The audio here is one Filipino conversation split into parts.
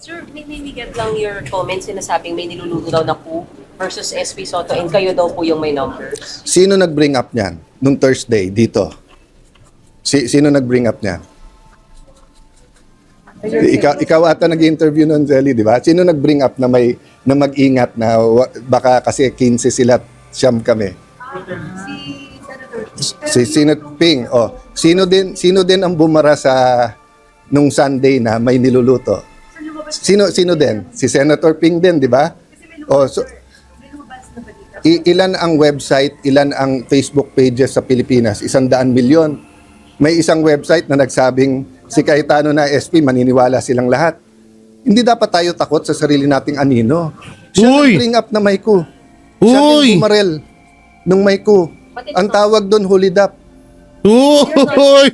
Sir, may get lang your comments sinasabing may niluluto daw na coup versus SP Soto and kayo daw po yung may numbers. Sino nag-bring up niyan nung Thursday dito? Sino nag-bring up niyan? Ikaw ata nag-interview noon, Zelly, di ba? Sino nag-bring up na mag-ingat na baka kasi 15 sila, siyam kami? Si Senator Ping. Oh, sino din ang bumara sa nung Sunday na may niluluto? Sino din? Si Senator Ping din, di ba? Oh, so ilan ang website, ilan ang Facebook pages sa Pilipinas? 100 milyon. May isang website na nagsabing si Cayetano na SP, maniniwala silang lahat. Hindi dapat tayo takot sa sarili nating anino. Siya nag-bring up na may coup. Siya din bumarel nung may coup. Ang tawag doon, hulidap. Uy!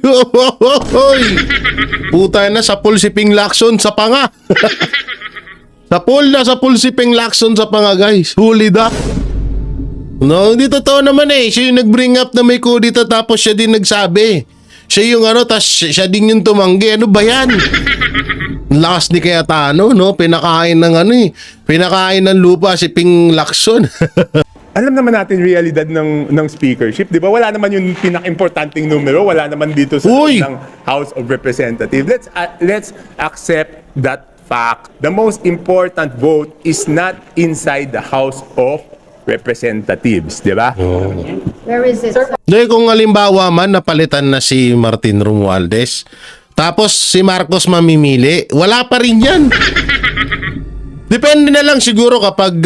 Puta na, sa pool si Ping Lacson sa panga. Sa pool si Ping Lacson sa panga, guys. Hulid up. No, hindi totoo naman eh. Siya yung nag-bring up na may coup dito tapos siya din nagsabi. Siya yung tas siya din yung tumanggi. Ano ba yan? Lakas ni Cayetano, no? Pinakain ng lupa si Ping Lacson. Alam naman natin realidad ng speakership, di ba? Wala naman yung pinaka-importanting numero, wala naman dito sa ng House of Representatives. Let's accept that fact. The most important vote is not inside the House of Representatives, di ba? Where is it? Dahil kung halimbawa man napalitan na si Martin Romualdez, tapos si Marcos mamimili, wala pa rin yan. Depende na lang siguro kapag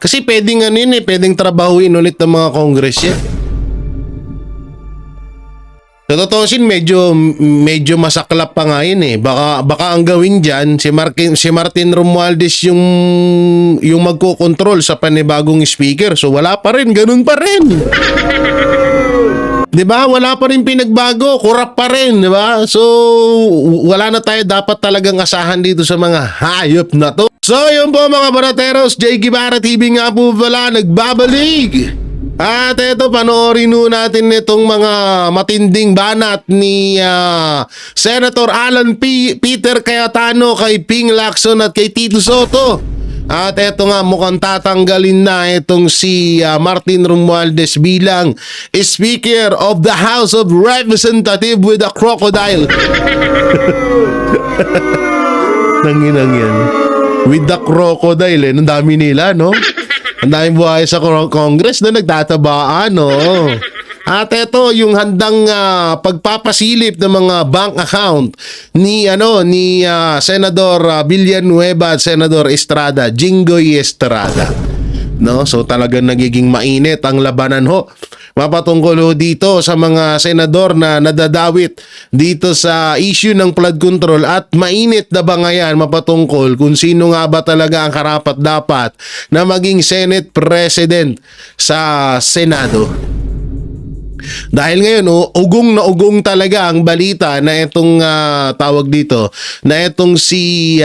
kasi pwedeng pwedeng trabahuin ulit ng mga congress yan. Sa totoosin, medyo masaklap pa nga yun eh. Baka ang gawin dyan, si Martin Romualdez yung magkokontrol sa panibagong speaker. So wala pa rin, ganun pa rin. Diba? Wala pa rin pinagbago, kurap pa rin, diba? So wala na tayo dapat talagang asahan dito sa mga hayop na to. So yun po mga barateros, Jay Guevara TV nga po pala nagbabalik. At eto, panoorin natin itong mga matinding banat ni Senator Alan Peter Cayetano kay Ping Lacson at kay Tito Soto. At eto nga, mukhang tatanggalin na itong si Martin Romualdez bilang Speaker of the House of Representatives with a crocodile. Nanginang yan. With the crocodile, eh. Ang dami nila, no? Ang daming buhay sa Congress na nagtatabaan, no? At ito yung handang pagpapasilip ng mga bank account ni Senador Villanueva at Senador Estrada, Jinggoy Estrada. No? So talagang nagiging mainit ang labanan ho. Mapatungkol ho dito sa mga senador na nadadawit dito sa issue ng flood control at mainit na ba ngayon mapatungkol kung sino nga ba talaga ang karapat-dapat na maging Senate President sa Senado. Dahil ngayon, ugong na ugong talaga ang balita na itong tawag dito, na itong si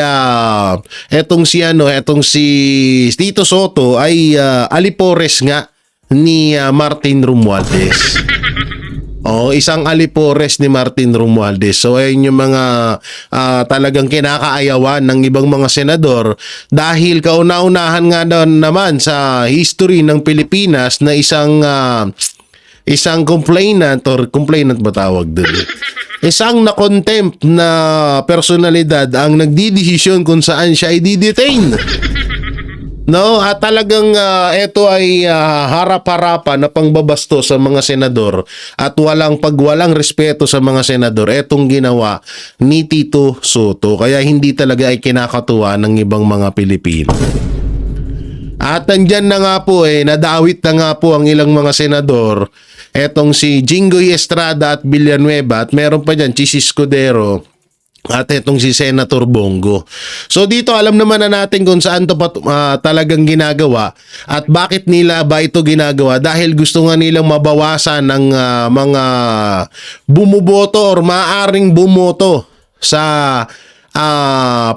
Tito Soto ay alipores nga ni Martin Romualdez. Isang alipores ni Martin Romualdez. So ayun yung mga talagang kinakaayawan ng ibang mga senador dahil kauna-unahan nga naman sa history ng Pilipinas na isang complainant ba tawag doon? Isang na-contempt na personalidad ang nagdidesisyon kung saan siya ay didetain. No, at talagang ito ay harap-harapan na pangbabasto sa mga senador at walang respeto sa mga senador. Etong ginawa ni Tito Soto, kaya hindi talaga ay kinakatuwa ng ibang mga Pilipino. At nandyan na nga po nadawit na nga po ang ilang mga senador. Etong si Jinggoy Estrada at Villanueva at meron pa dyan si Escudero at etong si Senator Bongo. So dito alam naman na natin kung saan to talagang ginagawa at bakit nila ba ito ginagawa, dahil gusto nga nilang mabawasan ng mga bumuboto or maaaring bumoto sa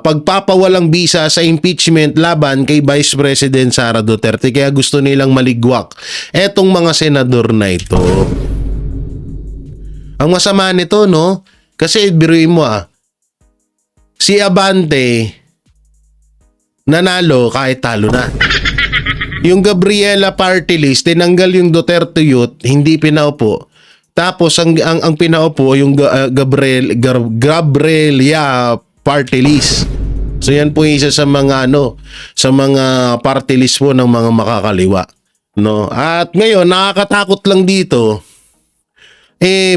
pagpapawalang bisa sa impeachment laban kay Vice President Sara Duterte. Kaya gusto nilang maligwak etong mga senador na ito. Ang masama nito, no? Kasi biruin mo si Abante nanalo kahit talo na. Yung Gabriela party list, tinanggal yung Duterte Youth, hindi pinaupo. Tapos ang pinaupo yung Gabrielia party list. So yan po isa sa mga sa mga party list po ng mga makakaliwa, no? At ngayon nakakatakot lang dito.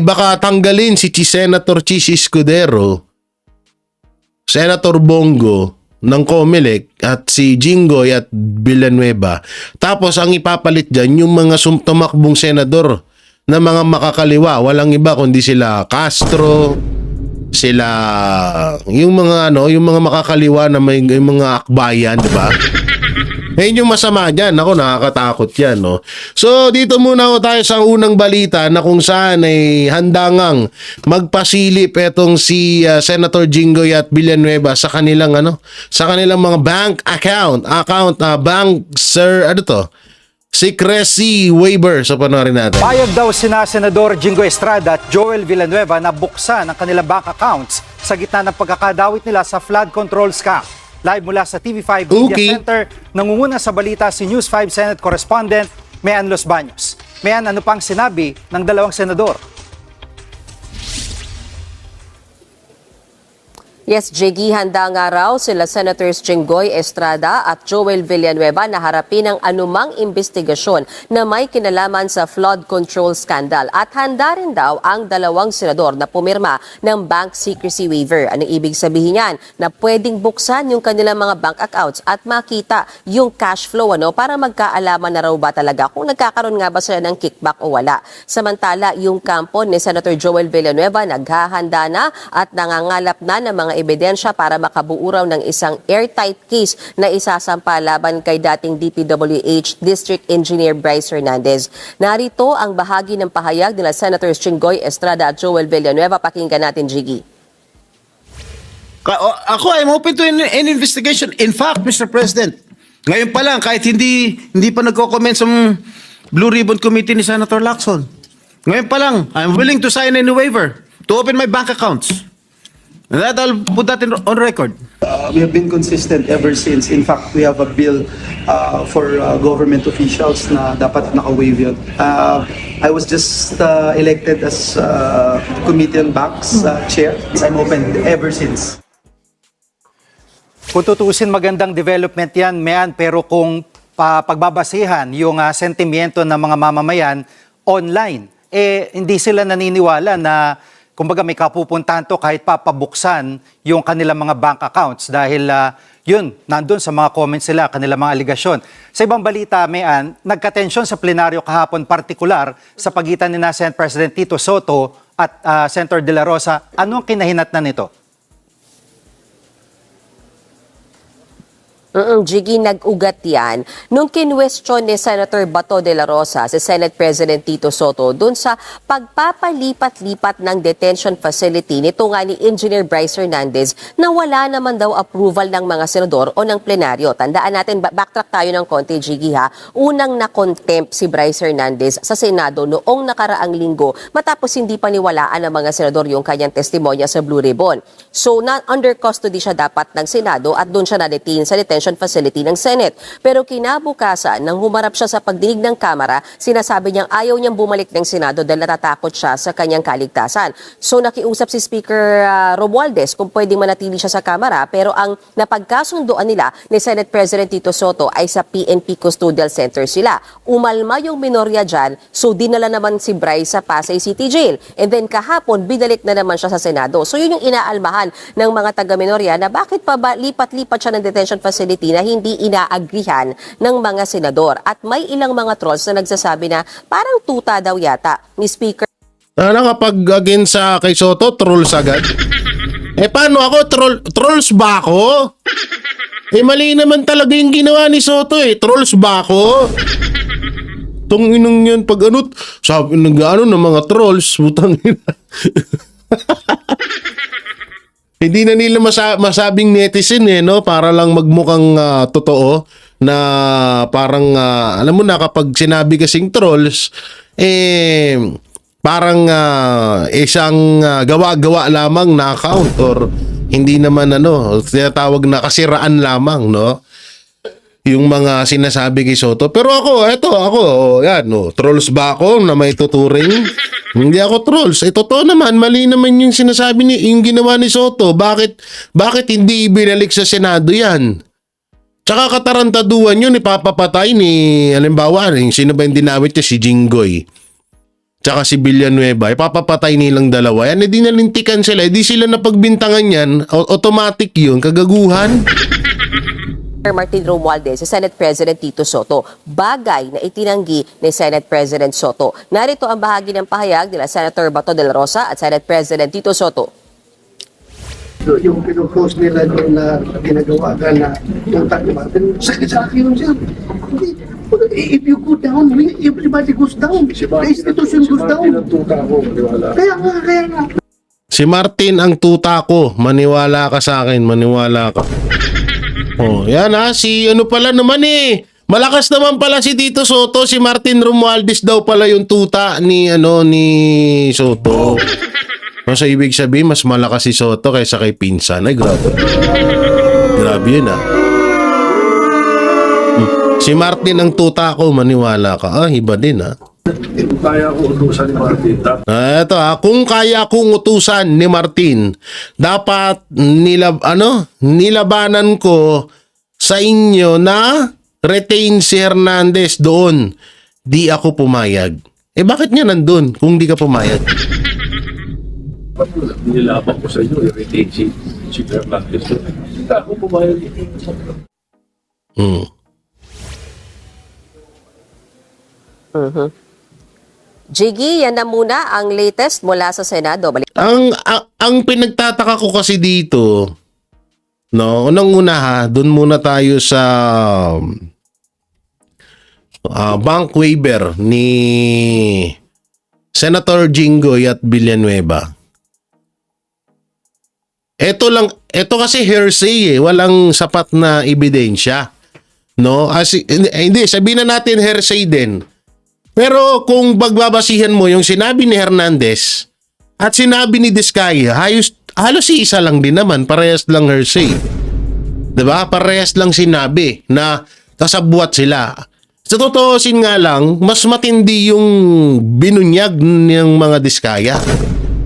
Baka tanggalin si Senator Chis Escudero, Senator Bongo ng Comelec at si Jinggoy at Villanueva. Tapos ang ipapalit dyan yung mga tumakbong senador na mga makakaliwa. Walang iba kundi sila Castro, sila yung mga yung mga makakaliwa na may yung mga akbayan, di ba? Yung masama dyan. Ako, nakakatakot yan, no? So, dito muna tayo sa unang balita na kung saan ay handa ngang magpasilip etong si Senator Jinggoy at Villanueva sa kanilang sa kanilang mga bank bank secrecy waiver. So, panoorin natin. Payag daw sina Senador Jinggoy Estrada at Joel Villanueva na buksan ang kanilang bank accounts sa gitna ng pagkakadawit nila sa flood control scam. Live mula sa TV5 Media Center, nangunguna sa balita si News 5 Senate Correspondent Mean Los Baños. Mean, ano pang sinabi ng dalawang senador? Yes, Jiggy, handa nga raw sila Senators Jinggoy Estrada at Joel Villanueva na harapin ang anumang investigasyon na may kinalaman sa flood control scandal. At handa rin daw ang dalawang senador na pumirma ng bank secrecy waiver. Ano ibig sabihin yan? Na pwedeng buksan yung kanilang mga bank accounts at makita yung cash flow para magkaalaman na raw ba talaga kung nagkakaroon nga ba sila ng kickback o wala. Samantala, yung kampo ni Senator Joel Villanueva naghahanda na at nangangalap na ng mga ebidensya para makabuo raw ng isang airtight case na isasampa laban kay dating DPWH District Engineer Bryce Hernandez. Narito ang bahagi ng pahayag nila Senators Jinggoy Estrada at Joel Villanueva. Pakinggan natin, Jiggy. Ako, I'm open to an investigation. In fact, Mr. President, ngayon pa lang, kahit hindi pa nagko-comment sa Blue Ribbon Committee ni Senator Lacson, ngayon pa lang, I'm willing to sign any waiver to open my bank accounts. And that, I'll put that on record. We have been consistent ever since. In fact, we have a bill for government officials na dapat naka-waive yun. I was just elected as Committee on Banks Chair. I'm open ever since. Kung tutusin, magandang development yan, Mean, pero kung pagbabasihan yung sentimiento ng mga mamamayan online, hindi sila naniniwala na kumbaga may kapupuntahan to kahit papabuksan yung kanilang mga bank accounts dahil yun, nandun sa mga comments sila, kanilang mga aligasyon. Sa ibang balita, Mean, nagkatensyon sa plenaryo kahapon partikular sa pagitan ni Senate President Tito Soto at Senator De La Rosa. Ano ang kinahinatnan nito? Jiggy, nag-ugat yan. Nung kinwestiyon ni Senator Bato de la Rosa si Senate President Tito Soto dun sa pagpapalipat-lipat ng detention facility nito nga ni Engineer Bryce Hernandez na wala naman daw approval ng mga senador o ng plenaryo. Tandaan natin, backtrack tayo ng konti, Jiggy, ha. Unang na-contempt si Bryce Hernandez sa Senado noong nakaraang linggo matapos hindi paniwalaan ng mga senador yung kanyang testimonya sa Blue Ribbon. So, under custody siya dapat ng Senado at doon siya na-detain sa detention facility ng Senate. Pero kinabukasan, nang humarap siya sa pagdinig ng Kamara, sinasabi niyang ayaw niyang bumalik ng Senado dahil natatakot siya sa kanyang kaligtasan. So nakiusap si Speaker Romualdez kung pwedeng manatili siya sa Kamara, pero ang napagkasunduan nila ni Senate President Tito Soto ay sa PNP Custodial Center sila. Umalma yung minorya dyan, so dinala naman si Bryce sa Pasay City Jail. And then kahapon, binalik na naman siya sa Senado. So yun yung inaalmahan ng mga taga-minorya na bakit pa ba lipat-lipat siya ng detention facility na hindi inaagrihan ng mga senador. At may ilang mga trolls na nagsasabi na parang tuta daw yata ni Speaker. Kapag against sa kay Soto, trolls agad. Paano ako? Trolls ba ako? Mali naman talaga yung ginawa ni Soto Trolls ba ako? Tunginong yun pag sabi ng ng mga trolls, butang ina. Hindi na nila masabing netizen no? Para lang magmukhang totoo na parang alam mo na kapag sinabi kasing trolls parang isang gawa-gawa lamang na account or Hindi naman tinatawag na kasiraan lamang, no? Yung mga sinasabi kay Soto. Pero ako, trolls ba ako na may tuturing? Hindi ako trolls. Totoo naman, mali naman yung sinasabi yung ginawa ni Soto. Bakit hindi ibinalik sa Senado yan? Tsaka katarantaduan yun, ipapapatay ni, halimbawa, sino ba yung dinawit niya? Si Jinggoy. Tsaka si Villanueva, ipapapatay nilang dalawa. Yan, hindi nalintikan sila. Hindi sila napagbintangan yan. Automatic yun, kagaguhan. Martin Romualdez sa Senate President Tito Soto, bagay na itinanggi ni Senate President Soto. Narito ang bahagi ng pahayag nila Senator Bato de la Rosa at Senate President Tito Soto. So, yung pinupost nila doon na ginagawa ka na yung Martin, sakit sa akin yun siya. If you go down, everybody goes down. The institution goes down. Kaya nga. Si Martin ang tuta ko. Maniwala ka sa akin, maniwala ka. Oh, yan si pala naman malakas naman pala si Tito Soto, si Martin Romualdez daw pala yung tuta ni Soto. So ibig sabihin mas malakas si Soto kaysa kay pinsan. Ay grabe. Grabe yun Si Martin ang tuta ko, maniwala ka. Iba din Kung kaya ko utusan ni Martin, Ito kung kaya kong utusan ni Martin, dapat nilabanan ko sa inyo na retain si Hernandez doon. Di ako pumayag. Bakit niya nandun kung di ka pumayag? Nilabang ko sa inyo, i-retain si Fernandez. Hindi ako pumayag. Jiggy, yan na muna ang latest mula sa Senado. Ang pinagtataka ko kasi dito, unang-una doon muna tayo sa bank waiver ni Senator Jinggoy at Villanueva. Ito kasi hearsay walang sapat na ebidensya. Hindi, sabihin na natin hearsay din. Pero kung bagbabasihan mo yung sinabi ni Hernandez at sinabi ni Diskaya, halos isa lang din naman, parehas lang hearsay. 'Di ba? Parehas lang sinabi na kasabwat sila. Sa totoosin nga lang, mas matindi yung binunyag ng mga Diskaya.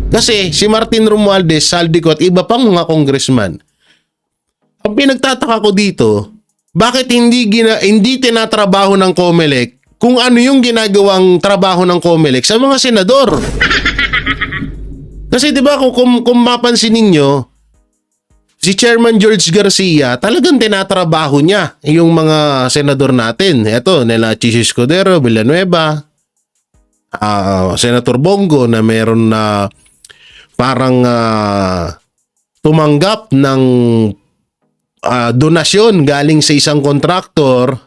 Kasi si Martin Romualdez, Saldico at iba pang mga congressman. Ang pinagtataka ko dito, bakit hindi tinatrabaho ng COMELEC kung ano yung ginagawang trabaho ng COMELEC sa mga senador? Kasi 'di ba kung mapansin ninyo, si Chairman George Garcia talagang tinatrabaho niya yung mga senador natin. Ito, nila Chis Escudero, Villanueva, Senator Bongo na meron na parang tumanggap ng donasyon galing sa isang kontraktor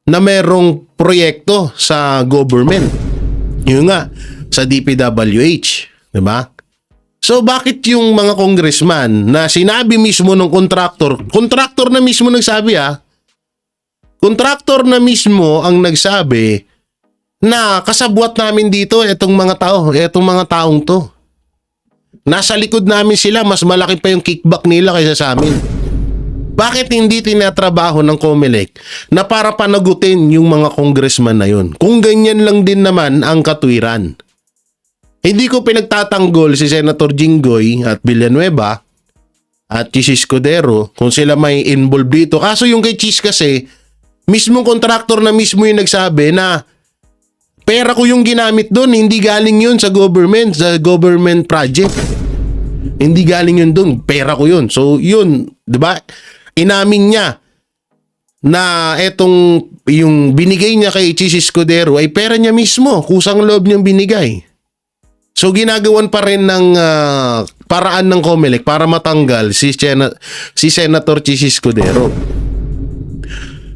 na merong proyekto sa government. Yun nga, sa DPWH. Diba? So bakit yung mga congressman na sinabi mismo ng kontraktor na mismo nagsabi kontraktor na mismo ang nagsabi na kasabwat namin dito itong mga taong to. Nasa likod namin sila, mas malaki pa yung kickback nila kaysa sa amin. Bakit hindi tinatrabaho ng COMELEC na para panagutin yung mga congressman na yun? Kung ganyan lang din naman ang katwiran. Hindi ko pinagtatanggol si Senator Jinggoy at Villanueva at Chis Escudero kung sila may involved dito. Kaso yung kay Chis kasi, mismong kontraktor na mismo yung nagsabi na pera ko yung ginamit doon, hindi galing yun sa government project. Hindi galing yun doon, pera ko yun. So yun, di ba? Inamin niya na yung binigay niya kay Chis Escudero ay pera niya mismo, kusang loob niyang binigay. So ginagawan pa rin ng paraan ng COMELEC para matanggal si Senator Chis Escudero.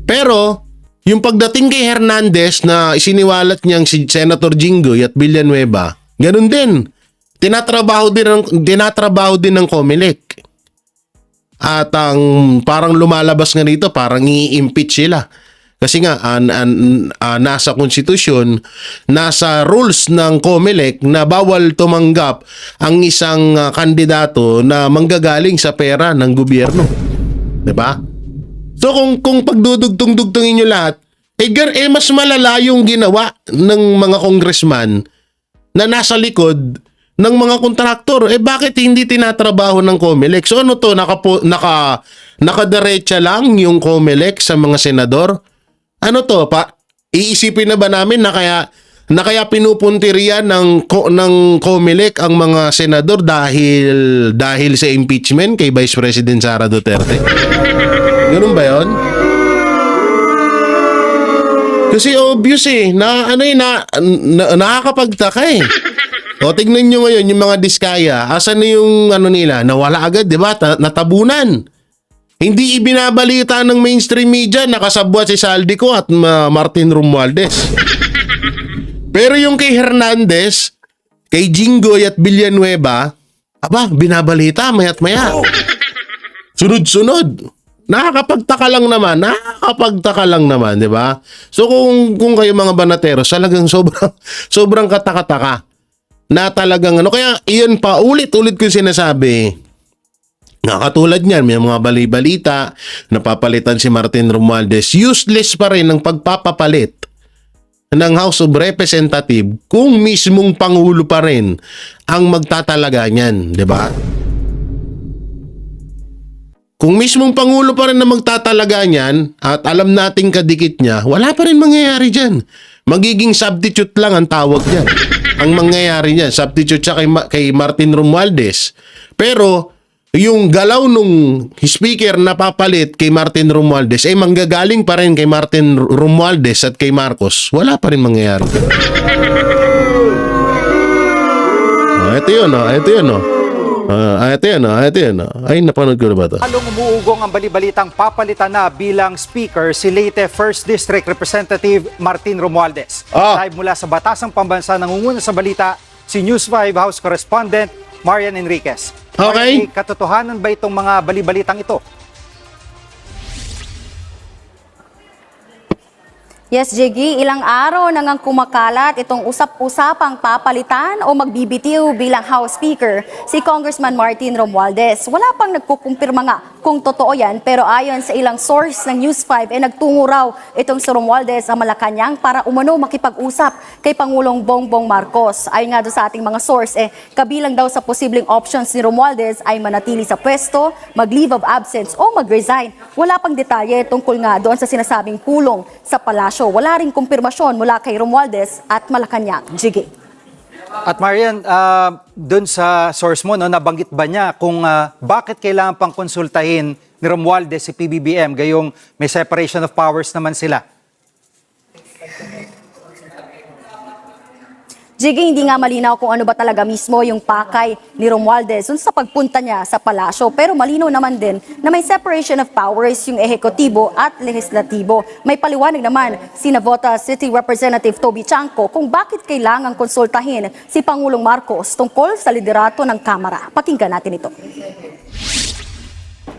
Pero yung pagdating kay Hernandez na isiniwalat niyang si Senator Jinggoy at Villanueva, ganun din. Tinatrabaho din ng COMELEC. At ang parang lumalabas nga rito, parang i-impeach sila. Kasi nga, nasa konstitusyon, nasa rules ng COMELEC na bawal tumanggap ang isang kandidato na manggagaling sa pera ng gobyerno. Diba? So kung pagdudugtong-dugtongin nyo lahat, mas malala yung ginawa ng mga congressman na nasa likod ng mga kontraktor. Bakit hindi tinatrabaho ng COMELEC? So ano to, nakadiretsa lang yung COMELEC sa mga senador? Ano to, iisipin na ba namin na kaya pinupuntirian ng COMELEC ang mga senador dahil sa impeachment kay Vice President Sara Duterte? Ganun ba 'yon? Kasi obvious nakakapagtaka eh. O tignan nyo ngayon yung mga diskaya, asan na yung nila, nawala agad, di ba? Natabunan. Hindi ibinabalita ng mainstream media, nakasabwat si Saldico at Martin Romualdez. Pero yung kay Hernandez, kay Jinggoy at Villanueva, binabalita maya't maya. Sunod-sunod. Nakakapagtaka lang naman, di ba? So kung kayo mga banateros, talagang sobrang katakataka na talagang kaya iyon pa ulit-ulit ko sinasabi. Katulad niyan, may mga bali-balita, napapalitan si Martin Romualdez, useless pa rin ang pagpapapalit ng House of Representative kung mismong Pangulo pa rin ang magtatalaga niyan, di ba? Kung mismong Pangulo pa rin na magtatalaga niyan at alam nating kadikit niya, wala pa rin mangyayari dyan. Magiging substitute lang ang tawag niyan. Ang mangyayari niyan, substitute siya kay Martin Romualdez. Pero yung galaw nung speaker na papalit kay Martin Romualdez ay manggagaling pa rin kay Martin Romualdez at kay Marcos. Wala pa rin mangyayari. Ito yun. Ay, napanood ko na ba ito? Halong umuugong ang balibalitang papalitan na bilang speaker si Leyte 1st District Representative Martin Romualdez. Live mula sa Batasang Pambansa, nangunguna sa balita si News 5 House Correspondent Marian Enriquez. Okay. Marian, katotohanan ba itong mga balibalitang ito? Yes, Jiggy, ilang araw nang kumakalat itong usap-usapang papalitan o magbibitiw bilang House Speaker si Congressman Martin Romualdez. Wala pang nagkukumpirma nga kung totoo yan, pero ayon sa ilang source ng News 5, nagtungo raw itong si Romualdez sa Malacanang para umano makipag-usap kay Pangulong Bongbong Marcos. Ayon nga doon sa ating mga source, kabilang daw sa posibleng options ni Romualdez ay manatili sa pwesto, mag-leave of absence o mag-resign. Wala pang detalye tungkol nga doon sa sinasabing pulong sa palasyo. Wala ring kumpirmasyon mula kay Romualdez at Malacanang. Jiggy. At Marian, doon sa source mo, nabanggit ba niya kung bakit kailangan pang konsultahin ni Romualdez si PBBM gayong may separation of powers naman sila? Jiggy, hindi nga malinaw kung ano ba talaga mismo yung pakay ni Romualdez sa pagpunta niya sa palasyo. Pero malinaw naman din na may separation of powers yung ehekutibo at lehislatibo. May paliwanag naman si Navota City Representative Toby Chanco kung bakit kailangang konsultahin si Pangulong Marcos tungkol sa liderato ng Kamara. Pakinggan natin ito.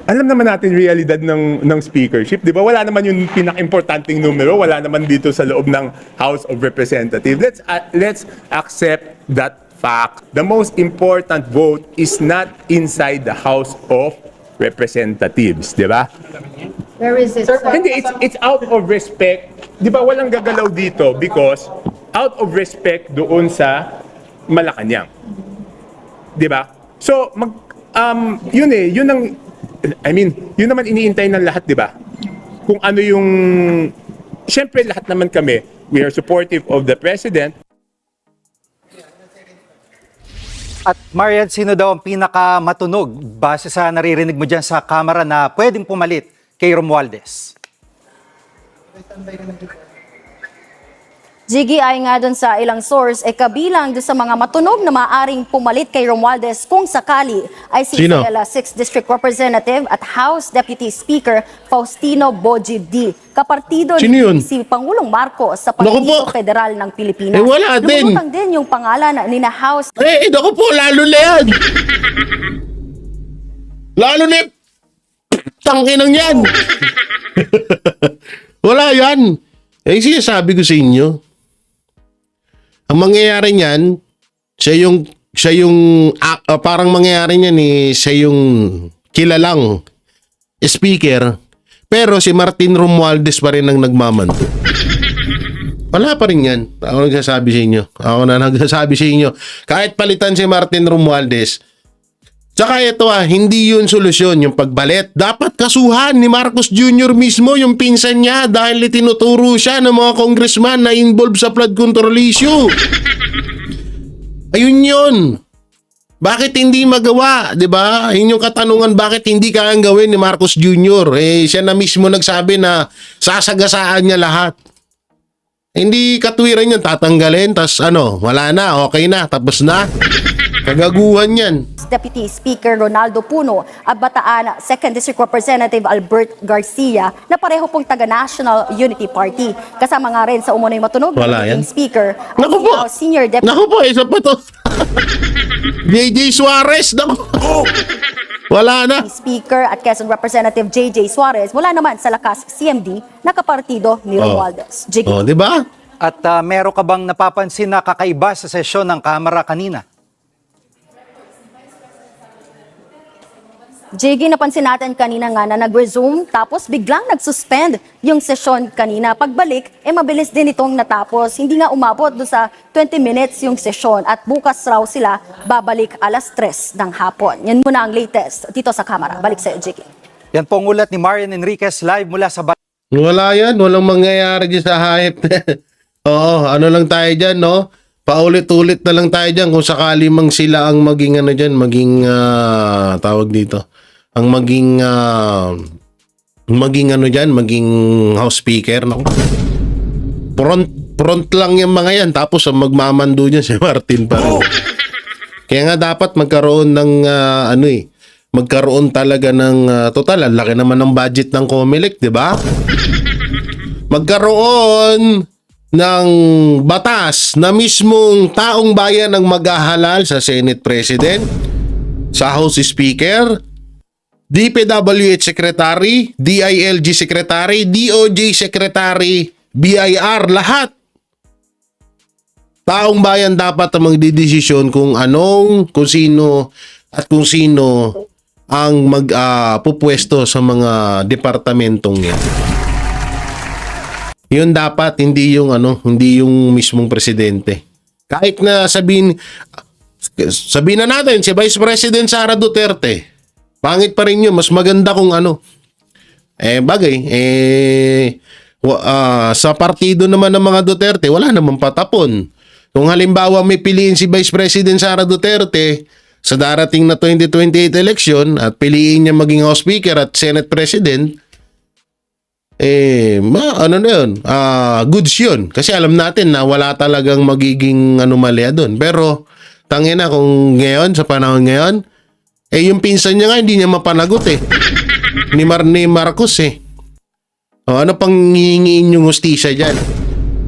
Alam naman natin realidad ng speakership, di ba? Wala naman yung pinaka-importanting numero, wala naman dito sa loob ng House of Representatives. Let's accept that fact. The most important vote is not inside the House of Representatives, di ba? Where is it? Hindi, it's out of respect. Di ba walang gagalaw dito because out of respect doon sa Malacanang. Di ba? So, yun yun naman iniintay ng lahat, di ba? Kung ano yung, syempre lahat naman kami, we are supportive of the President. At Marian, sino daw ang pinakamatunog base sa naririnig mo dyan sa Kamara na pwedeng pumalit kay Romualdez? Jiggy, ay nga doon sa ilang source, kabilang doon sa mga matunog na maaring pumalit kay Romualdez kung sakali ay si Sino? Isabela 6th District Representative at House Deputy Speaker Faustino Bojib D. Kapartido Sino yun? si Pangulong Marcos sa Naku Partido po. Federal ng Pilipinas. Wala din. Lumulutang din yung pangalan ni na House Naku po, lalo na yan. Lalo na yung tanginang yan. Wala yan. Eh, sinasabi ko sa inyo. Ang mangyayari niyan, parang mangyayari niyan siya yung kilalang speaker, pero si Martin Romualdez pa rin ang nagmamanto. Wala pa rin yan. Ako nagsasabi sa inyo. Ako na nagsasabi sa inyo. Kahit palitan si Martin Romualdez, tsaka ito hindi yun solusyon, yung pagbalit. Dapat kasuhan ni Marcos Jr. mismo yung pinsan niya dahil tinuturo siya ng mga congressman na involved sa flood control issue. Ayun yun. Bakit hindi magawa? Diba? Yun yung katanungan, bakit hindi kayang gawin ni Marcos Jr.? Siya na mismo nagsabi na sasagasaan niya lahat. Hindi katwiran yun, tatanggalin, tas wala na, okay na, tapos na. Kagaguhan yan. Deputy Speaker Ronaldo Puno at Bataan 2nd District Representative Albert Garcia na pareho pong taga-National Unity Party. Kasama nga rin sa umunoy matunog Wala na yan. Speaker ay Naku po. Senior Deputy Naku po, isa pa to. JJ Suarez, naku. Wala na. Speaker at Quezon Representative JJ Suarez mula naman sa lakas CMD na kapartido ni Romualdez. Jiggy. Di ba? At meron ka bang napapansin na kakaiba sa sesyon ng Kamara kanina? Jiggy, napansin natin kanina nga na nag-resume tapos biglang nag-suspend yung sesyon kanina. Pagbalik, mabilis din itong natapos. Hindi nga umabot do sa 20 minutes yung sesyon at bukas raw sila babalik alas 3 ng hapon. Yan muna ang latest dito sa Kamara. Balik sa Jiggy. Yan po ang ulat ni Marian Enriquez live mula sa Wala yan. Walang mangyayari dyan sa hype. Oo, lang tayo dyan, no? Paulit-ulit na lang tayo dyan kung sakali mang sila ang maging maging tawag dito. Ang maging maging House Speaker. Naku. Front lang yung mga yan. Tapos ang magmamando dyan si Martin pa rin. Kaya nga dapat magkaroon ng magkaroon talaga ng total. Ang laki naman ng budget ng COMELEC, di ba? Magkaroon ng batas na mismong taong bayan ang maghahalal sa Senate President, sa House Speaker, DPWH Secretary, DILG Secretary, DOJ Secretary, BIR, lahat. Taong bayan dapat ang magdidesisyon kung sino ang pupwesto sa mga departamentong yan. Yun dapat, hindi yung mismong presidente. Kahit na sabihin na natin si Vice President Sara Duterte, pangit pa rin yun. Mas maganda kung sa partido naman ng mga Duterte, wala namang patapon. Kung halimbawa may piliin si Vice President Sara Duterte sa darating na 2028 election at piliin niya maging House Speaker at Senate President, goods yun. Kasi alam natin na wala talagang magiging anomalya doon. Pero, tangina kung ngayon, sa panahon ngayon, yung pinsan niya nga, hindi niya mapanagot ni Marcos ano pang hihingiin yung hustisya dyan?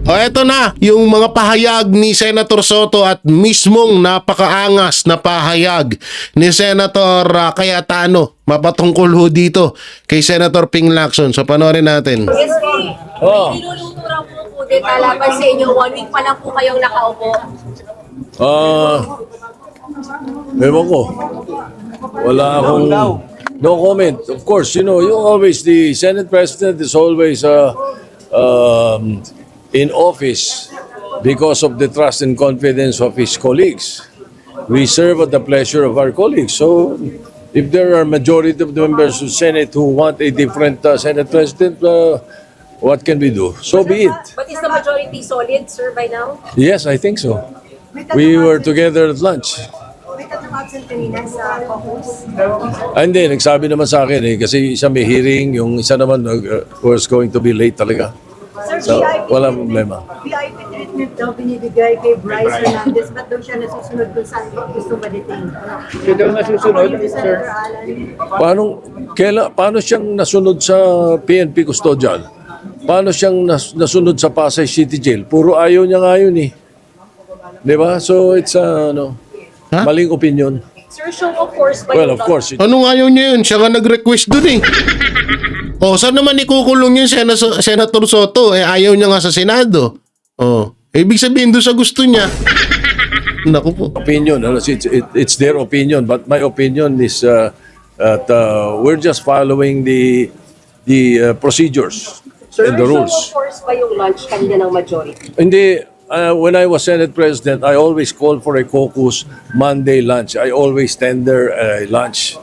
Eto na, yung mga pahayag ni Senator Soto at mismong napakaangas na pahayag ni Senator Cayetano mapatungkol dito kay Senator Ping Lacson. So panoorin natin. Yes, may niluluto raw po kudeta laban sa inyo. 1 week pa lang po kayong nakaupo. Ewan ko. Wala akong... No comment. Of course, you always, the Senate President is always in office because of the trust and confidence of his colleagues. We serve at the pleasure of our colleagues. So, if there are majority of the members of the Senate who want a different Senate President, what can we do? So be it. But is the majority solid, sir, by now? Yes, I think so. We were together at lunch. May tatlong absent kanina sa caucus. Hindi, nagsabi naman sa akin kasi isa may hearing, yung isa naman was going to be late talaga. Sir, So, walang problema. VIP treatment daw binibigay kay Bryce Hernandez. Ba't daw siya nasusunod kung saan gusto ma-detain? Siya daw nasusunod, Sir Alan. Paano siyang nasunod sa PNP custodial? Paano siyang nasunod sa Pasay City Jail? Puro ayaw niya nga yun Di ba? So it's maling opinion. Sir, show of force ba Well, of course. Anong ayaw niya yun? Siya nga nag-request dun O, saan naman ikukulong yung Senator Soto? Eh, ayaw niya nga sa Senado. O, ibig sabihin doon sa gusto niya. Naku po. Opinion, it's their opinion, but my opinion is that we're just following the procedures and the rules. force ba yung lunch kanina ng majority? Hindi, when I was Senate President, I always called for a caucus Monday lunch. I always tender lunch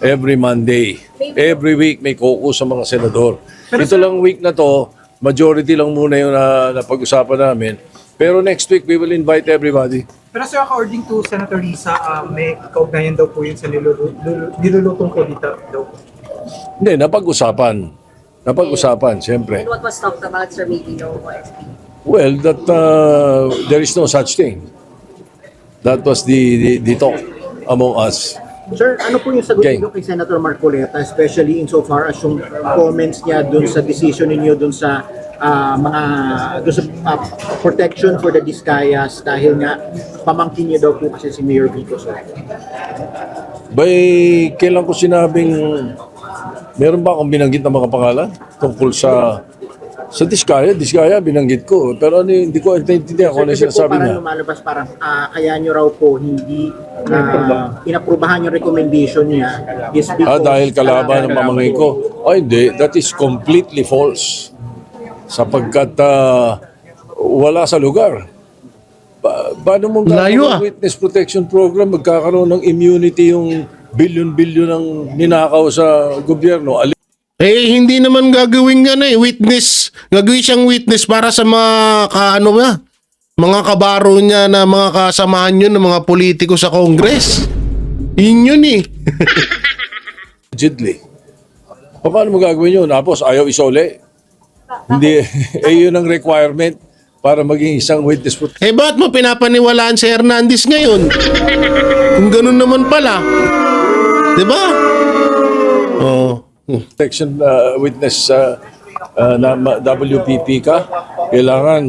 every Monday. Every week may caucus sa mga senador. Ito lang week na to, majority lang muna yung napag-usapan namin. Pero next week, we will invite everybody. Pero sir, according to Senator Risa, may kaugnayan daw po yun sa nilulutong ko dito daw. Hindi, napag-usapan, siyempre. What was talked about, sir, maybe no SP? Well, that there is no such thing. That was the talk among us. Sir, ano po yung sagot Okay. niyo kay Senator Marcoleta, especially insofar as yung comments niya dun sa decision ninyo dun sa protection for the Discayas dahil nga pamangkin niyo daw po kasi si Mayor Vico, sir? Bay, kailan ko sinabing meron ba akong binanggit na mga pangalan tungkol sa Diskaya binanggit ko. Pero hindi ko intindihan kung ano yung sinasabi niya. Parang lumalabas parang kaya nyo raw po hindi inaprubahan yung recommendation niya is because Dahil kalaban ng pamangkin ko. Ay, hindi. That is completely false. Sapagkat wala sa lugar. Paano mong Layo, gagawin ng witness protection program, magkakaroon ng immunity yung billion-billion ng ninakaw sa gobyerno? Eh, hindi naman gagawin witness. Gagawin siyang witness para sa mga mga kabaro niya na mga kasamahan yun ng mga politiko sa Congress. Yun eh. Allegedly. Paano mo gagawin yun? Tapos ayaw isole? Hindi. Yun ang requirement para maging isang witness. Eh, ba't mo pinapaniwalaan si Hernandez ngayon? Kung ganun naman pala. Diba? Oh. Protection witness na WPP ka, kailangan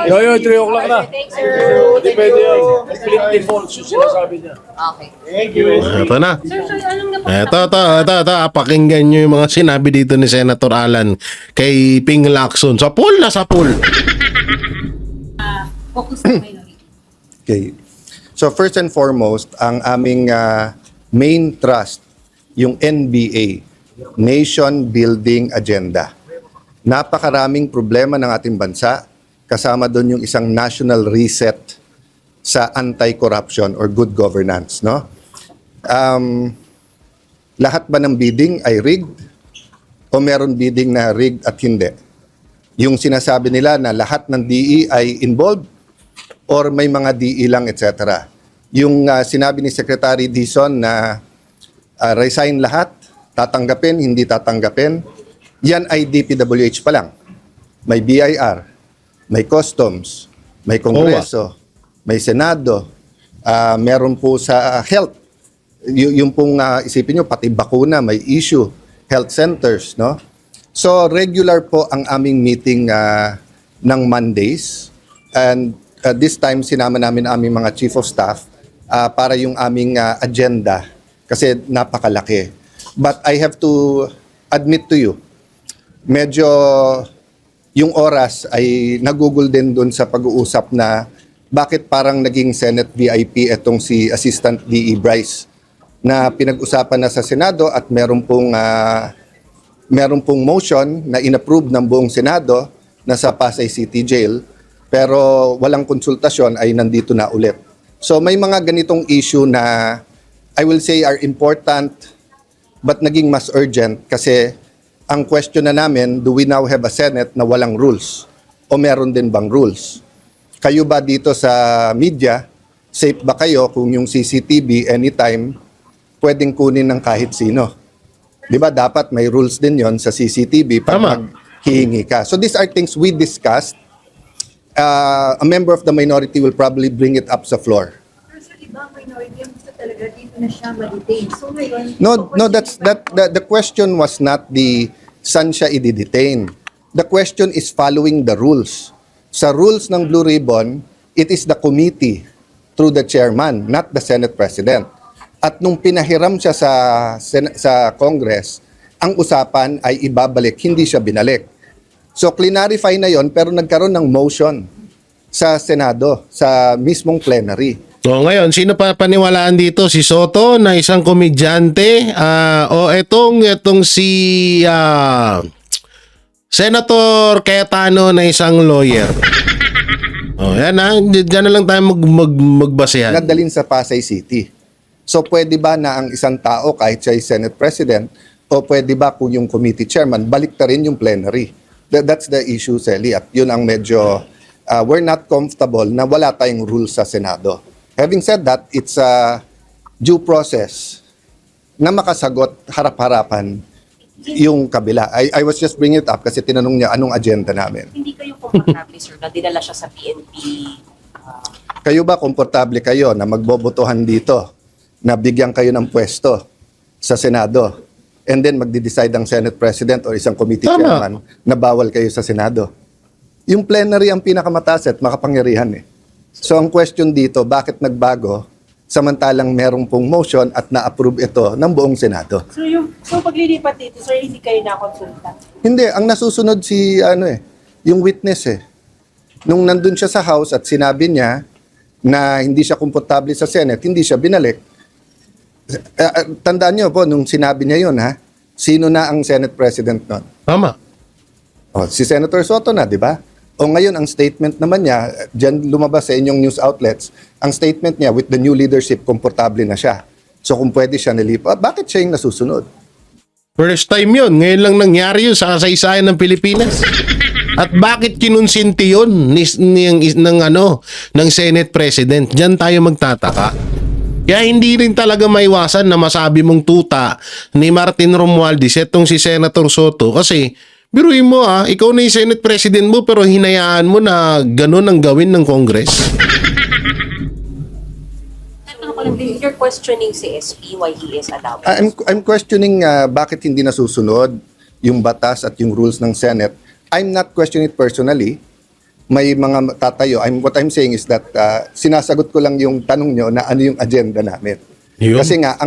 Yo, 3 o'clock na. Hindi pwede yan. Completely false yung sinasabi niya. Okay. Ito na. Ito. Pakinggan nyo yung mga sinabi dito ni Senator Alan kay Ping Lacson. Sa pool. Focus on minority. Okay. So first and foremost, ang aming main trust, yung NBA, Nation Building Agenda. Napakaraming problema ng ating bansa, kasama doon yung isang national reset sa anti-corruption or good governance, no? Lahat ba ng bidding ay rigged o meron bidding na rigged at hindi? Yung sinasabi nila na lahat ng DE ay involved or may mga DE lang, etc. Yung sinabi ni Secretary Dizon na resign lahat, tatanggapin, hindi tatanggapin, yan ay DPWH pa lang. May BIR, may Customs, may Kongreso, may Senado, meron po sa health. Yung pong isipin nyo, pati bakuna, may issue, health centers, no? So regular po ang aming meeting ng Mondays, and this time sinama namin aming mga chief of staff para yung aming agenda kasi napakalaki. But I have to admit to you, medyo yung oras ay nagugol din doon sa pag-uusap na bakit parang naging Senate VIP etong si Assistant DE Bryce na pinag-usapan na sa Senado at meron pong motion na inapprove ng buong Senado na sa Pasay City Jail pero walang konsultasyon ay nandito na ulit. So may mga ganitong issue na I will say are important but naging mas urgent kasi ang question na namin, do we now have a Senate na walang rules? O meron din bang rules? Kayo ba dito sa media, safe ba kayo kung yung CCTV anytime pwedeng kunin ng kahit sino? Di ba dapat may rules din yon sa CCTV pag maghihingi ka. So these are things we discussed. A member of the minority will probably bring it up sa floor. No, the question was not the saan siya i-detain. The question is following the rules. Sa rules ng Blue Ribbon, it is the committee through the chairman, not the Senate President. At nung pinahiram siya sa Congress, ang usapan ay ibabalik, hindi siya binalik. So clarify na yon, pero nagkaroon ng motion sa Senado, sa mismong plenary. O ngayon, sino pa paniwalaan dito? Si Soto na isang komedyante o etong si Senator Cayetano na isang lawyer. O yan ha, dyan na lang tayo magbasehan. Nadalin sa Pasay City. So pwede ba na ang isang tao kahit siya ay Senate President o pwede ba kung yung committee chairman, balik ta rin yung plenary? That's the issue, Sally. At yun ang medyo, we're not comfortable na wala tayong rules sa Senado. Having said that, it's a due process na makasagot harap-harapan yung kabila. I was just bringing it up kasi tinanong niya anong agenda namin. Hindi kayo komportable, sir, na dinala siya sa PNP? Kayo ba komportable kayo na magbobotohan dito na bigyan kayo ng pwesto sa Senado and then magde-decide ang Senate President o isang committee chairman na bawal kayo sa Senado? Yung plenary ang pinakamataas at makapangyarihan eh. So ang question dito, bakit nagbago samantalang merong pong motion at na-approve ito ng buong Senado? So paglilipat dito, sir, hindi kayo na-consulta? Hindi, ang nasusunod si yung witness eh. Nung nandun siya sa House at sinabi niya na hindi siya komportable sa Senate, hindi siya binalik. Tandaan niyo po, nung sinabi niya yun sino na ang Senate President nun? Tama. O, si Senator Soto na, di ba? O ngayon, ang statement naman niya, dyan lumabas sa inyong news outlets, ang statement niya, with the new leadership, komportable na siya. So kung pwede siya nilipat, bakit siya yung nasusunod? First time yun. Ngayon lang nangyari yun sa kasaysayan ng Pilipinas. At bakit kinonsinti yun ng Senate President? Diyan tayo magtataka. Kaya hindi rin talaga maiwasan na masabi mong tuta ni Martin Romualdez etong si Senator Soto. Kasi biruin mo ikaw na yung Senate President mo pero hinayaan mo na ganun ang gawin ng Congress. You're questioning si SP why he is allowed. I'm questioning bakit hindi nasusunod yung batas at yung rules ng Senate. I'm not questioning it personally. May mga tatayo. What I'm saying is that sinasagot ko lang yung tanong nyo na ano yung agenda namin. Yun. Kasi nga,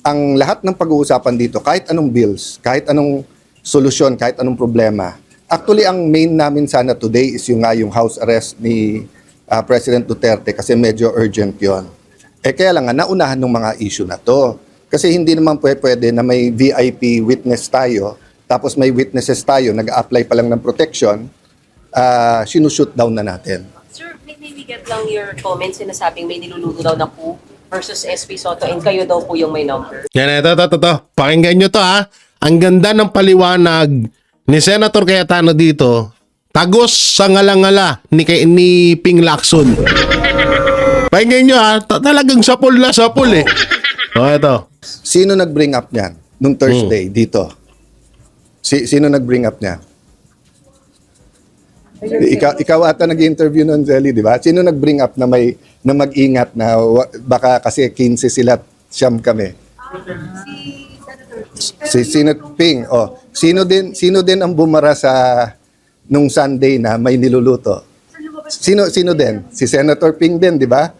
ang lahat ng pag-uusapan dito, kahit anong bills, kahit anong solusyon, kahit anong problema, actually, ang main namin sana today is yung house arrest ni President Duterte kasi medyo urgent yon. Kaya lang naunahan ng mga issue na to. Kasi hindi naman pwede na may VIP witness tayo, tapos may witnesses tayo, nag-apply pa lang ng protection, sinushoot down na natin. Sir, may we get lang your comments, sinasabing may niluluto daw na coup versus SP Soto and kayo daw po yung may number. Yan, ito. Pakinggan nyo to Ang ganda ng paliwanag ni Senator Cayetano dito. Tagos sa ngala-ngala ni Ping Lacson. Pakinggan nyo talagang sapul na sapul eh. O, ito. Sino nag-bring up niyan nung Thursday dito? Sino nag-bring up niya? Ikaw ata nag-interview nun, Zelly, di ba? Sino nag-bring up na mag-ingat na baka kasi 15 sila at siyam kami? Si Senator Ping. Sino din ang bumara sa nung Sunday na may niluluto? Sino din? Si Senator Ping din, di ba?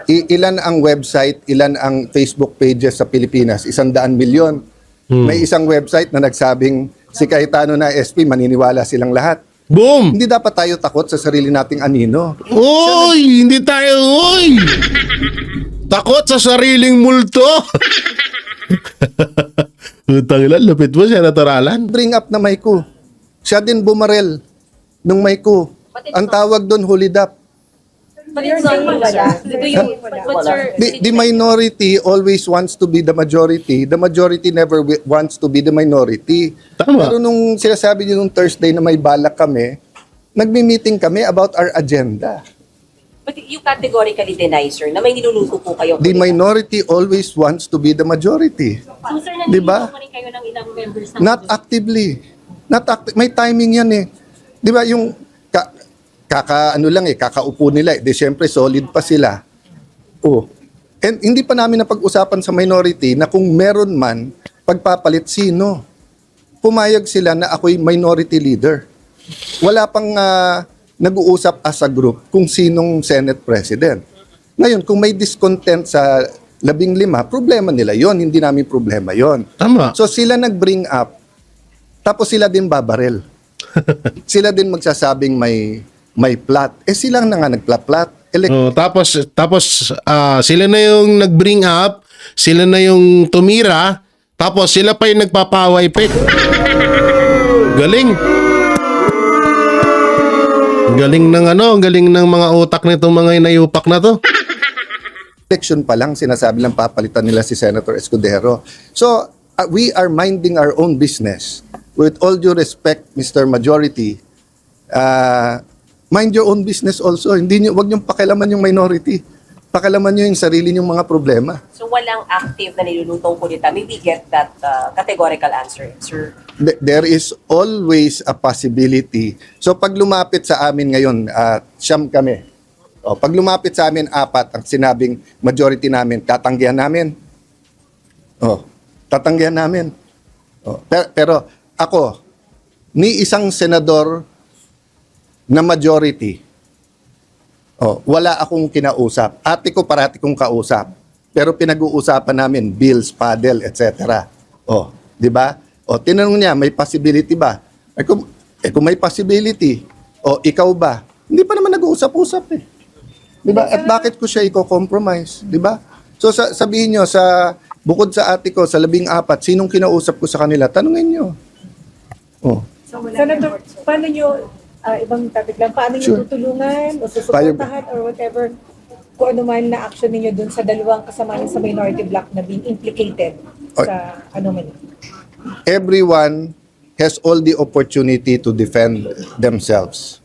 Ilan ang website, ilan ang Facebook pages sa Pilipinas? 100 milyon. May isang website na nagsabing si Cayetano na SP, maniniwala silang lahat. Boom! Hindi dapat tayo takot sa sarili nating anino. Hindi tayo, takot sa sariling multo. Utang lapit mo, Senator Alan. Bring up na Mayku. Siya din bumarel nung Mayku. Ang tawag doon, hulidap. But it's not but sir, The minority always wants to be the majority. The majority never wants to be the minority. Tama. Pero nung sinasabi niyo nung Thursday na may balak kami, nagmi-meeting kami about our agenda. but you categorically deny, sir, na may niluluto po kayo. The minority always wants to be the majority. So, sir, Diba? nandito pa rin kayo ng ilang members ng Not actively. May timing yan eh. Di ba yung kakaupo nila eh. Di syempre solid pa sila. And hindi pa namin napag-usapan sa minority na kung meron man pagpapalit sino. Pumayag sila na ako'y minority leader. Wala pang nag-uusap as a group kung sinong Senate President. Ngayon, kung may discontent sa 15, problema nila yon, hindi namin problema yon. Tama. So sila nag-bring up, tapos sila din babarel. Sila din magsasabing may plot. Sila na nga nagpla-plot. Oh, tapos sila na yung nag-bring up, sila na yung tumira, tapos sila pa yung nagpapaway-pek. Galing. Galing ng mga utak nitong mga inayupak na to. Election pa lang, sinasabi lang papalitan nila si Senator Escudero. So, we are minding our own business. With all due respect, Mr. Majority, mind your own business also. Wag niyong pakialaman yung minority. Pakialaman niyo yung sarili niyong mga problema. So walang active na nilulutong kudita. Maybe get that categorical answer, sir. There is always a possibility. So, pag lumapit sa amin ngayon, 9 kami. Pag lumapit sa amin 4, ang sinabing majority namin, tatanggihan namin. Tatanggihan namin. Pero ako, ni isang senador na majority, wala akong kinausap. Ate ko parati kong kausap. Pero pinag-uusapan namin bills, paddle, etc. Di ba? Tinanong niya, may possibility ba? Kung may possibility, ikaw ba? Hindi pa naman nag-uusap-usap eh. Di ba? At bakit ko siya i-compromise? Di ba? So sabihin nyo, bukod sa ate ko, sa 14, sinong kinausap ko sa kanila? Tanungin nyo. Senator, paano nyo, ibang topic lang, paano nyo tutulungan o susuportahan or whatever kung ano man na action ninyo dun sa dalawang kasama sa minority bloc na being implicated sa ano man? Everyone has all the opportunity to defend themselves.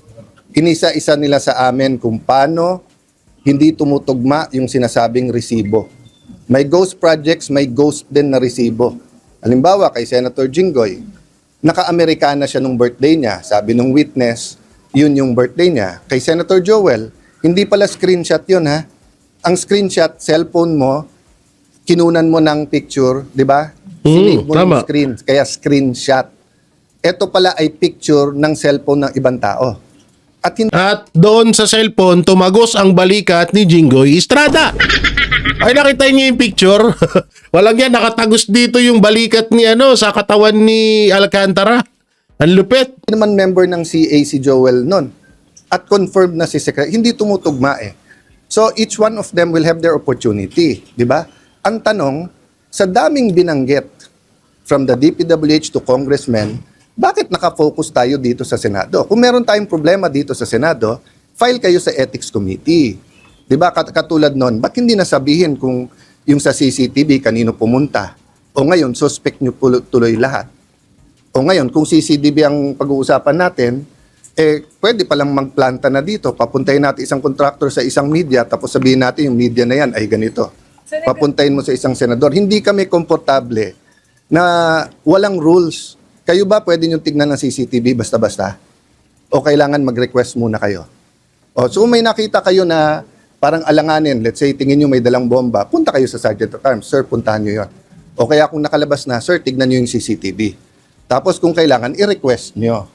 Inisa-isa nila sa amin kung paano hindi tumutugma yung sinasabing resibo. May ghost projects, may ghost din na resibo. Halimbawa, kay Senator Jinggoy, naka-Amerikana siya nung birthday niya. Sabi nung witness, yun yung birthday niya. Kay Senator Joel, hindi pala screenshot yun ha. Ang screenshot, cellphone mo, kinunan mo ng picture, di ba? Sinave mo yung screen, kaya screenshot. Ito pala ay picture ng cellphone ng ibang tao. At doon sa cellphone, tumagos ang balikat ni Jinggoy Estrada. Ay, nakita niyo yung picture? Walang yan, nakatagos dito yung balikat ni sa katawan ni Alcantara. Ang lupit. Hindi naman member ng CA si Joel nun. At confirmed na si Secretary. Hindi tumutugma eh. So, each one of them will have their opportunity. Di ba? Ang tanong, sa daming binanggit from the DPWH to congressmen, bakit nakafocus tayo dito sa Senado? Kung meron tayong problema dito sa Senado, file kayo sa Ethics Committee. Di ba? Katulad nun, ba't hindi nasabihin kung yung sa CCTV kanino pumunta? O ngayon, suspect nyo tuloy lahat. O ngayon, kung CCTV ang pag-uusapan natin, pwede palang magplanta na dito. Papuntahin natin isang contractor sa isang media, tapos sabihin natin yung media na yan ay ganito. Papuntahin mo sa isang senador. Hindi kami komportable na walang rules. Kayo ba pwede nyo tignan ng CCTV basta-basta? O kailangan mag-request muna kayo? So may nakita kayo na parang alanganin, let's say tingin nyo may dalang bomba, punta kayo sa Sergeant at Arms, sir, puntahan nyo yun. O kaya kung nakalabas na, sir, tignan nyo yung CCTV. Tapos kung kailangan, i-request nyo.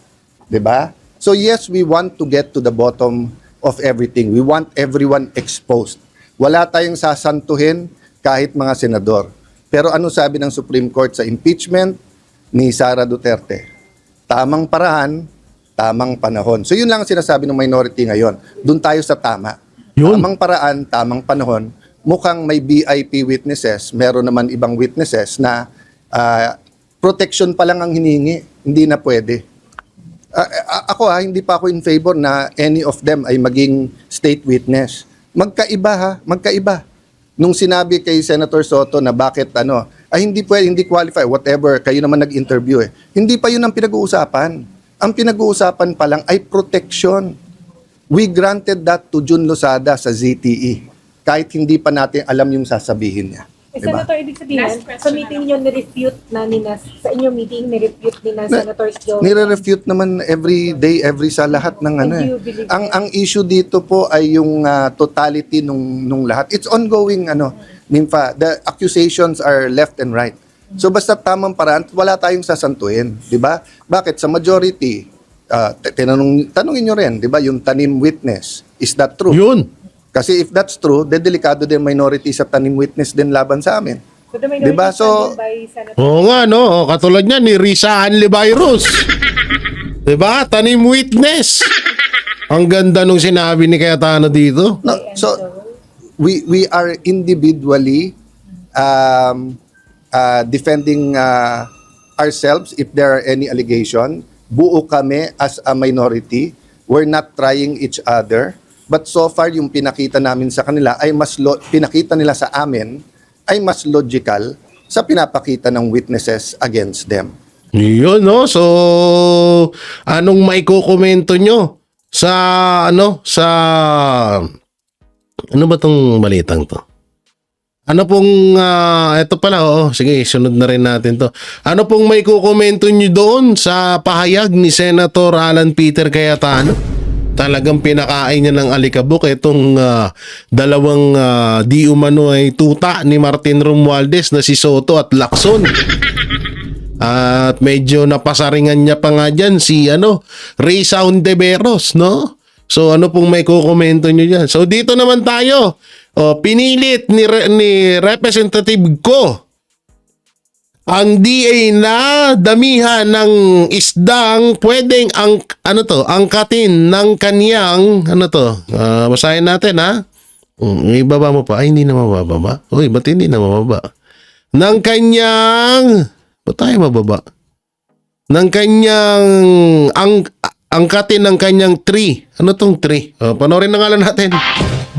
'Di ba? So yes, we want to get to the bottom of everything. We want everyone exposed. Wala tayong sasantuhin kahit mga senador. Pero ano sabi ng Supreme Court sa impeachment ni Sara Duterte? Tamang paraan, tamang panahon. So yun lang ang sinasabi ng minority ngayon. Doon tayo sa tama. Tamang paraan, tamang panahon. Mukhang may BIP witnesses, meron naman ibang witnesses na protection pa lang ang hinihingi. Hindi na pwede. Ako hindi pa ako in favor na any of them ay maging state witness. Magkaiba magkaiba. Nung sinabi kay Senator Soto na bakit hindi pwede, hindi qualify, whatever, kayo naman nag-interview Hindi pa yun ang pinag-uusapan. Ang pinag-uusapan pa lang ay protection. We granted that to Jun Losada sa ZTE. Kahit hindi pa natin alam yung sasabihin niya. Diba? Senator, ibig sabihin, sa meeting nyo, ni-refute na sa inyong meeting, ni-refute din na Senator Joe. Nire-refute naman every day, sa lahat ng Ang issue dito po ay yung totality nung lahat. It's ongoing, Nympha. The accusations are left and right. So basta tamang paraan, wala tayong sasantuin. Di ba? Bakit? Sa majority, tanungin nyo rin, di ba? Yung tanim witness, is that true? Yun. Kasi if that's true, delikado din minority sa tanim witness din laban sa amin. So the minority Diba? So- standing by Senator Oo nga, no? Katulad niya ni Risa Anlivirus. Diba? Tanim witness. Ang ganda nung sinabi ni Cayetano dito. No, so we are individually defending ourselves if there are any allegation. Buo kami as a minority. We're not trying each other. But so far, yung pinakita namin sa kanila ay pinakita nila sa amin ay mas logical sa pinapakita ng witnesses against them. Yun, no? So, anong maikukomento nyo sa, ano ba tong balitang to? Ano pong, eto pala, sige, sunod na rin natin to. Ano pong maikukomento nyo doon sa pahayag ni Senator Alan Peter Cayetano? Talagang pinakain niya ng alikabok itong dalawang di umano ay tuta ni Martin Romualdez na si Soto at Lacson. At medyo napasaringan niya pa nga dyan si Ray Saundeveros, no? So ano pong may kukomento nyo dyan? So dito naman tayo. Pinilit ni Representative Ko ang DA na damihan ng isdang pwedeng angkatin ng kaniyang basahin natin ha. Ibaba mo pa. Ay, hindi na mababa. Uy, ba't hindi na mababa? Ng kanyang ba't tayo mababa? Ng kanyang angkatin ng kanyang tree. Ano tong tree? Panoorin na nga lang natin.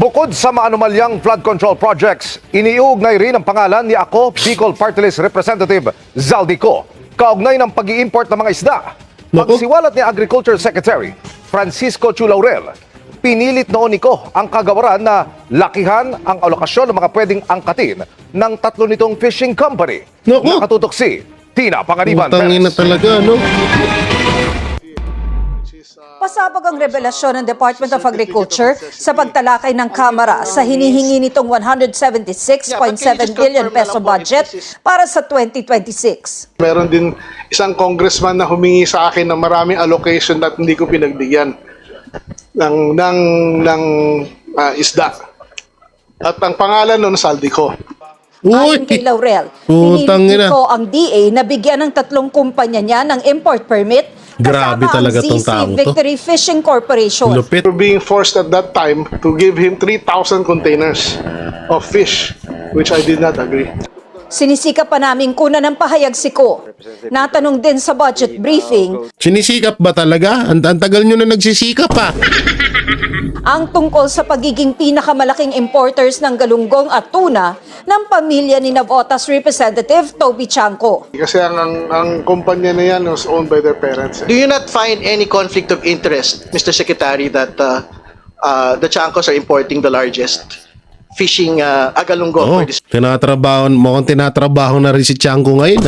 Bukod sa maanomalyang flood control projects, iniuugnay rin ang pangalan ni Ako Bicol Party List Representative Zaldico, kaugnay ng pag-i-import ng mga isda. Pagsiwalat ni Agriculture Secretary Francisco Chu Laurel, pinilit noon ni Ko ang kagawaran na lakihan ang alokasyon ng mga pwedeng angkatin ng tatlo nitong fishing company. Nakatutok si Tina Panganiban. Tangin na talaga, no? Pasabog ang revelasyon ng Department of Agriculture sa pagtalakay ng Kamara sa hinihingi nitong 176.7 billion peso budget para sa 2026. Meron din isang congressman na humingi sa akin ng maraming allocation at hindi ko pinagbigyan ng isda. At ang pangalan nun, Saldico. Ayon kay Laurel, pinilit ko ang DA na bigyan ng tatlong kumpanya niya ng import permit. Grabe talaga tong taong to. Victory Fishing Corporation. Lupit. We're being forced at that time to give him 3,000 containers of fish, which I did not agree. Sinisika pa namin kunan ng pahayag si Ko. Natanong din sa budget briefing. Sinisikap ba talaga? Ang tagal nyo na nagsisikap pa. Ang tungkol sa pagiging pinakamalaking importers ng galunggong at tuna ng pamilya ni Navotas Representative Toby Chanco. Kasi ang kumpanya na yan was owned by their parents. Do you not find any conflict of interest, Mr. Secretary, that the Chancos are importing the largest fishing agalunggong for this? Mukhang tinatrabaho na rin si Chanco ngayon.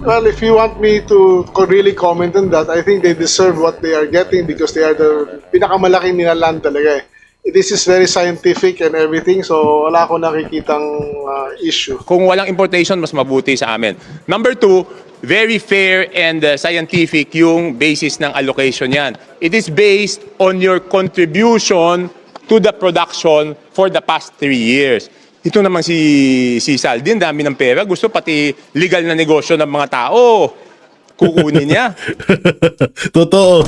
Well, if you want me to really comment on that, I think they deserve what they are getting because they are the pinakamalaking nilaland talaga eh. This is very scientific and everything, so wala akong nakikitang issue. Kung walang importation, mas mabuti sa amin. Number two, very fair and scientific yung basis ng allocation yan. It is based on your contribution to the production for the past 3 years. Ito naman si Saldi, ang dami ng pera. Gusto pati legal na negosyo ng mga tao. Kukunin niya. Totoo.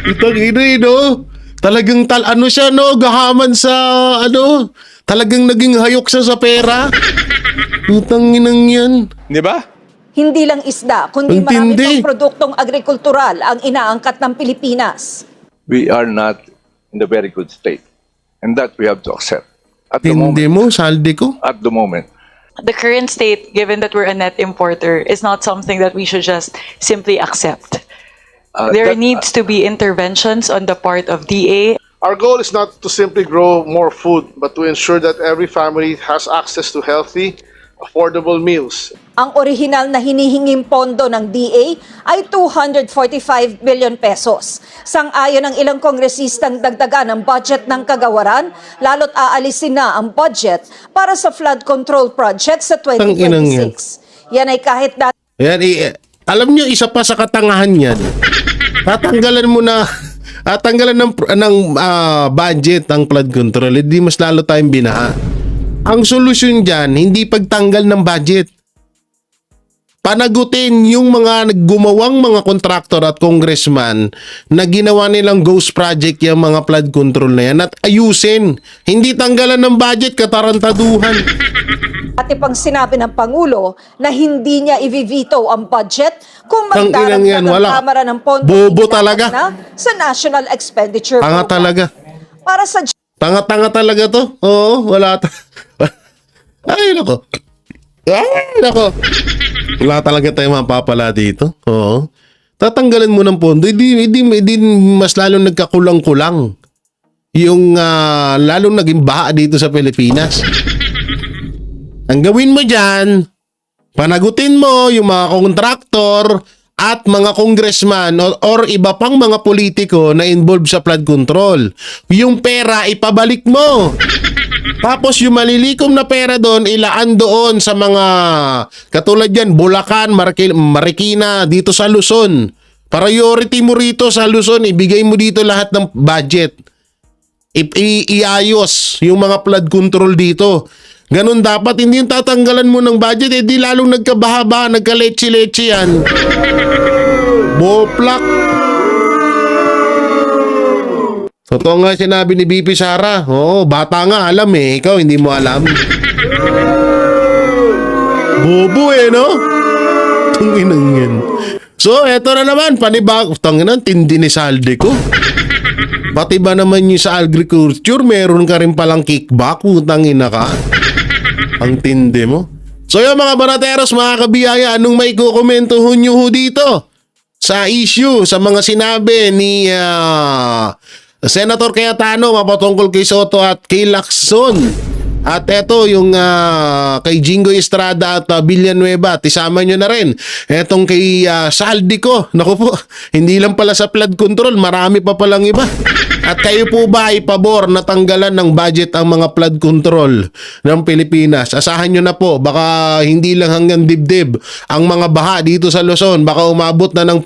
Itong no? Talagang siya, no? Gahaman sa, talagang naging hayok siya sa pera. Utang inang yan. Di ba? Hindi lang isda, kundi marami pang produktong agrikultural ang inaangkat ng Pilipinas. We are not in a very good state. And that we have to accept. At the Hindi mo, saldi ko. At the moment. The current state, given that we're a net importer, is not something that we should just simply accept. There needs to be interventions on the part of DA. Our goal is not to simply grow more food, but to ensure that every family has access to healthy, affordable meals. Ang orihinal na hinihinging pondo ng DA ay 245 billion pesos. Sang-ayon ng ilang kongresistang dagdagan ang budget ng kagawaran, lalo't aalisin na ang budget para sa flood control project sa 2026. Yan ay kahit dati. Alam nyo, isa pa sa katangahan yan. Tatanggalan mo na at tanggalan ng budget ang flood control, hindi mas lalo tayong binaha. Ang solusyon dyan, hindi pagtanggal ng budget. Panagutin yung mga naggumawang mga kontraktor at congressman na ginawa nilang ghost project yung mga flood control na yan at ayusin. Hindi tanggalan ng budget, katarantaduhan. At ipang sinabi ng Pangulo na hindi niya i-veto ang budget kung Tang inang yan, magdaragdag ang wala. Kamara ng pondo Bobo hindi talaga. na sa National Expenditure Tanga Program. talaga. Para sa Tanga-tanga talaga to. Oo, wala. Ay, nako. Ay, nako. Wala talaga tayong mapapala dito. Oo. Tatanggalan mo ng pondo, hindi mas lalong nagkakulang-kulang. Yung lalong naging baha dito sa Pilipinas. Ang gawin mo dyan, panagutin mo yung mga kontraktor at mga congressman or iba pang mga politiko na involved sa flood control. Yung pera, ipabalik mo. Tapos yung malilikom na pera doon, ilaan doon sa mga katulad yan, Bulacan, Marikina, dito sa Luzon. Priority mo rito sa Luzon, ibigay mo dito lahat ng budget. Iayos yung mga flood control dito. Ganun dapat, hindi yung tatanggalan mo ng budget, di lalong nagkabaha-baha, nagka-leche-leche yan. Boplak. Totoo nga sinabi ni BP Sara. Oo, bata nga alam eh. Ikaw hindi mo alam. Bobo eh, no? Tunginang yan. So, eto na naman. Panibag. Tunginang tindi ni Saldi ko. Pati ba naman yung sa agriculture, meron ka rin palang kickback. Utangina ka. Ang tindi mo. So, yung mga banateros, mga kabiyaya, anong may kukomentuhon nyo dito? Sa issue, sa mga sinabi ni Senator Cayetano mapatungkol kay Soto at kay Lacson. At eto yung kay Jingo Estrada at Villanueva, isama nyo na rin. Etong kay Saldico, naku po, hindi lang pala sa flood control, marami pa palang iba. At kayo po ba ay pabor na tanggalan ng budget ang mga flood control ng Pilipinas? Asahan nyo na po, baka hindi lang hanggang dibdib ang mga baha dito sa Luzon, baka umabot na ng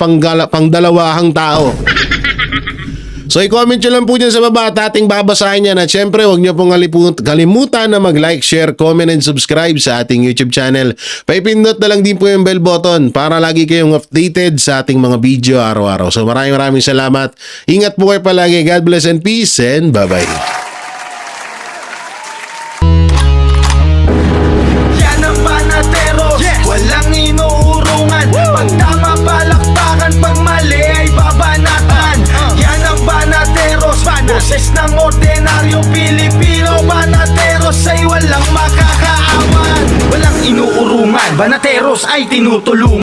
pangdalawahang tao. So i-comment nyo lang po dyan sa baba at ating babasahin yan. At syempre huwag nyo pong kalimutan na mag-like, share, comment, and subscribe sa ating YouTube channel. Paipindot na lang din po yung bell button para lagi kayong updated sa ating mga video araw-araw. So maraming salamat. Ingat po kayo palagi. God bless and peace and bye-bye. Yan ang Banateros, walang inuurungan. Pag tama palakpakan, pag mali ay babanatan. Yan ang Banateros, boses ng ordinaryong Pilipino. Banateros ay walang makakaawan, walang inuurungan. Banateros ay tinutulungan.